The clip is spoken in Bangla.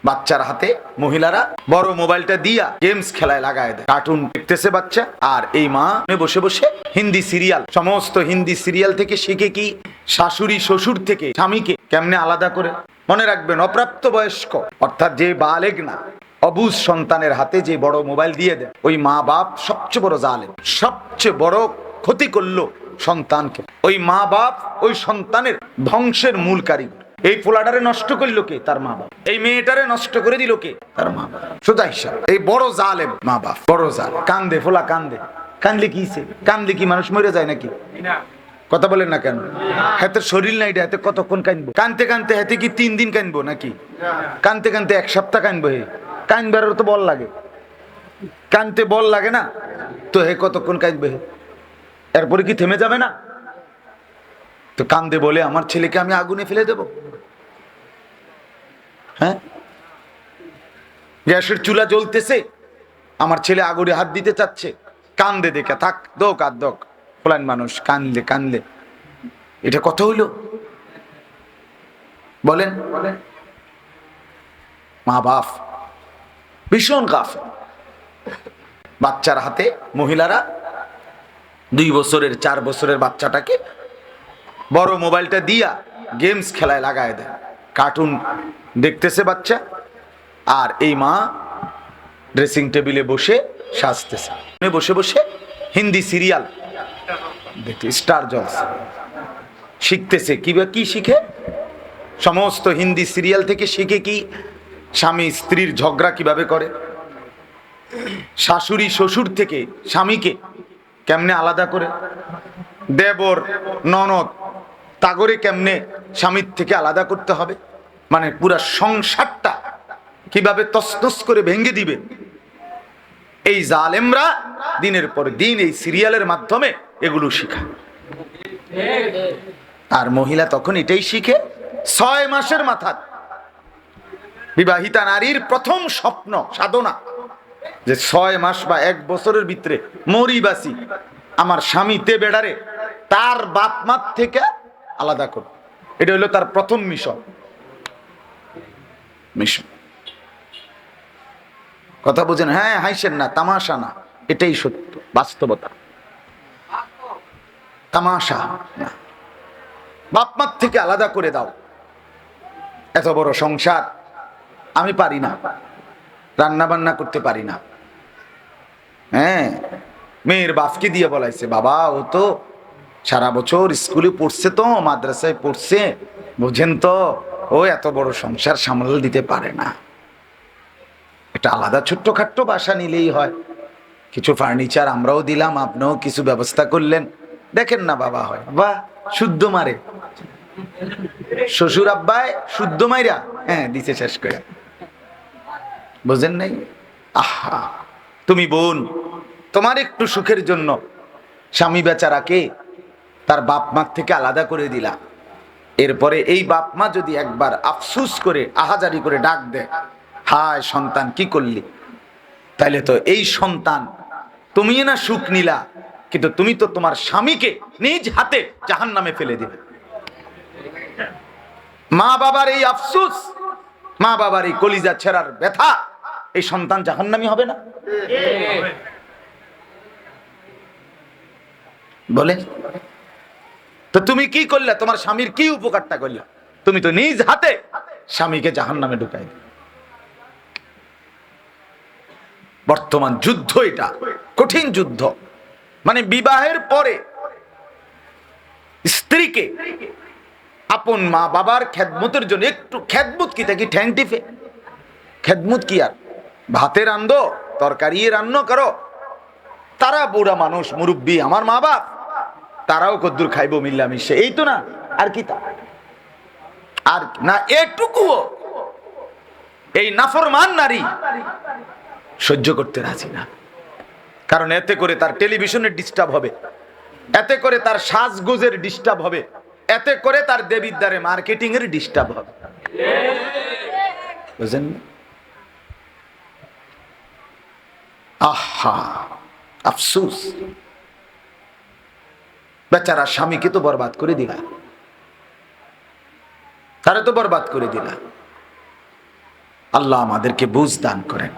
বাচ্চার হাতে মহিলারা বড় মোবাইলটা দিয়া গেমস খেলায় লাগায় দেয়, কার্টুন দেখতেছে বাচ্চা। আর এই মা বসে বসে হিন্দি সিরিয়াল, সমস্ত হিন্দি সিরিয়াল থেকে শিখে কি শাশুড়ি শ্বশুর থেকে স্বামীকে কেমনে আলাদা করে। মনে রাখবেন, অপ্রাপ্ত বয়স্ক অর্থাৎ যে বালেগ না, অবুঝ সন্তানের হাতে যে বড় মোবাইল দিয়ে দেয়, ওই মা বাপ সবচেয়ে বড় জালেম, সবচেয়ে বড় ক্ষতি করলো সন্তানকে। ওই মা বাপ ওই সন্তানের ধ্বংসের মূল কারিগর। এই পোলাটারে নষ্ট করলো কে? তার মা বাপ। এই মেয়েটারে নষ্ট করে দিল কে? তার মা বাপ। সোজা হিসাব, এই বড় জালেম মা বাপ, বড় জালেম। কান্দে ফোলা, কান্দে। কান্দলে কি কান্দলে কি মানুষ মরে যায় নাকি? কথা বলেন না কেন? হাতের শরীর নাই, হাতে কতক্ষণ কানবো? কানতে কানতে হাতে কি 3 দিন কানবো নাকি? কানতে কানতে 1 সপ্তাহ কানবো। হে কানবারের তো বল লাগে, কানতে বল লাগে না তো হে কতক্ষণ কানবে? এরপরে কি থেমে যাবে না? তো কান্দে বলে আমার ছেলেকে আমি আগুনে ফেলে দেব? হ্যাঁ, গ্যাসের চুলা জ্বলতেছে, আমার ছেলে আগুনে হাত দিতে চাচ্ছে, কান্দে দেখে থাক, দোক আর দোক। ফলান মানুষ কান্দলে কান্দলে, এটা কথা হইল? বলেন। মা বাপ ভীষণ গাফেল। বাচ্চার হাতে মহিলারা 2 বছরের 4 বছরের বাচ্চাটাকে বড় মোবাইলটা দিয়া গেমস খেলায় লাগায় দেয়, কার্টুন দেখতেছে বাচ্চা। আর এই মা ড্রেসিং টেবিলে বসে সাজতেছে, বসে বসে হিন্দি সিরিয়াল দেখতে, স্টার জলসা শিখতেছে। কি শিখে? সমস্ত হিন্দি সিরিয়াল থেকে শিখে কি স্বামী স্ত্রীর ঝগড়া কিভাবে করে, শাশুড়ি শ্বশুর থেকে স্বামীকে কেমনে আলাদা করে, দেবর ননদ তাগরে কেমনে স্বামীর থেকে আলাদা করতে হবে, মানে পুরা সংসারটা কিভাবে তছনছ করে ভেঙে দিবে। এই জালেমরা দিনের পর দিন এই সিরিয়ালের মাধ্যমে এগুলো শিখায়। আর মহিলা তখন এটাই শিখে। 6 মাসের মাথা বিবাহিতা নারীর প্রথম স্বপ্ন সাধনা যে 6 মাস বা 1 বছরের ভিতরে মরি বাসি আমার স্বামী তে বেড়ারে তার বাপ মার থেকে আলাদা করো। এটা হলো তার প্রথম মিশন। কথা বুঝেন? হ্যাঁ, হাসেন না, তামাশা না, এটাই সত্য, বাস্তবতা, তামাশা না। বাপ মার থেকে আলাদা করে দাও। এত বড় সংসার আমি পারি না, রান্না বান্না করতে পারি না। হ্যাঁ, মেয়ের বাপকে দিয়ে বলাইছে, বাবা ও তো সারা বছর স্কুলে পড়ছে, তো মাদ্রাসায় পড়ছে, বুঝেন তো, ও এত বড় সংসার সামাল দিতে পারে না। একটা আলাদা ছোট্টখাট্ট বাসা নিলেই হয়, কিছু ফার্নিচার আমরাও দিলাম, আপনিও কিছু ব্যবস্থা করলেন, দেখেন না বাবা হয়। বাহ, শুদ্ধ মারে শ্বশুর আব্বায়, শুদ্ধ মাইরা হ্যাঁ দিছে শেষ করে। বুঝেন নাই? আহা, তুমি বোন, তোমার একটু সুখের জন্য স্বামী বেচারাকে তার বাপ মা থেকে আলাদা করে দিলা। এরপরে এই বাপ মা যদি একবার আফসুস করে আহাজারি করে ডাক দেয়, হায় সন্তান কি করলি, তাইলে তো এই সন্তান তুমি না সুখ নিলা, কিন্তু তুমি তো তোমার স্বামীকে নিজ হাতে জাহান্নামে ফেলে দিবে। মা বাবার এই আফসুস, মা বাবার এই কলিজা ছেঁড়ার ব্যথা, এই সন্তান জাহান্নামী হবে না? বলে তো তুমি কি করলে? তোমার স্বামীর কি উপকারটা করলে? তুমি তো নিজ হাতে স্বামীকে জাহান্নামে ঢুকাই দিলে। বর্তমান যুদ্ধ, এটা কঠিন যুদ্ধ। মানে বিবাহের পরে স্ত্রীকে আপন মা বাবার খেদমতের জন্য একটু, খেদমত কি থাকি ঠ্যাং টিপে, খেদমত কি আর ভাতে রান্ধো, তরকারি রান্না করো, তারা বুড়া মানুষ মুরব্বী আমার মা বাপ, তারাও কদ্দুর খাইবো মিল্লামিশে, এই তো না, আর কি তা? আর না, এটুকুও এই নাফরমান নারী সহ্য করতে রাজি না। কারণ এতে করে তার টেলিভিশনের ডিস্টার্ব হবে, এতে করে তার সাজগোজের ডিস্টার্ব হবে, এতে করে তার দেবিদ্বারে মার্কেটিং এর ডিস্টার্ব হবে। বুঝেন? আহা, আফসোস, বেচারা স্বামীকে তো বরবাদ করে দিলা, তারা তো বরবাদ করে দিলা। আল্লাহ আমাদেরকে বুঝ দান করেন।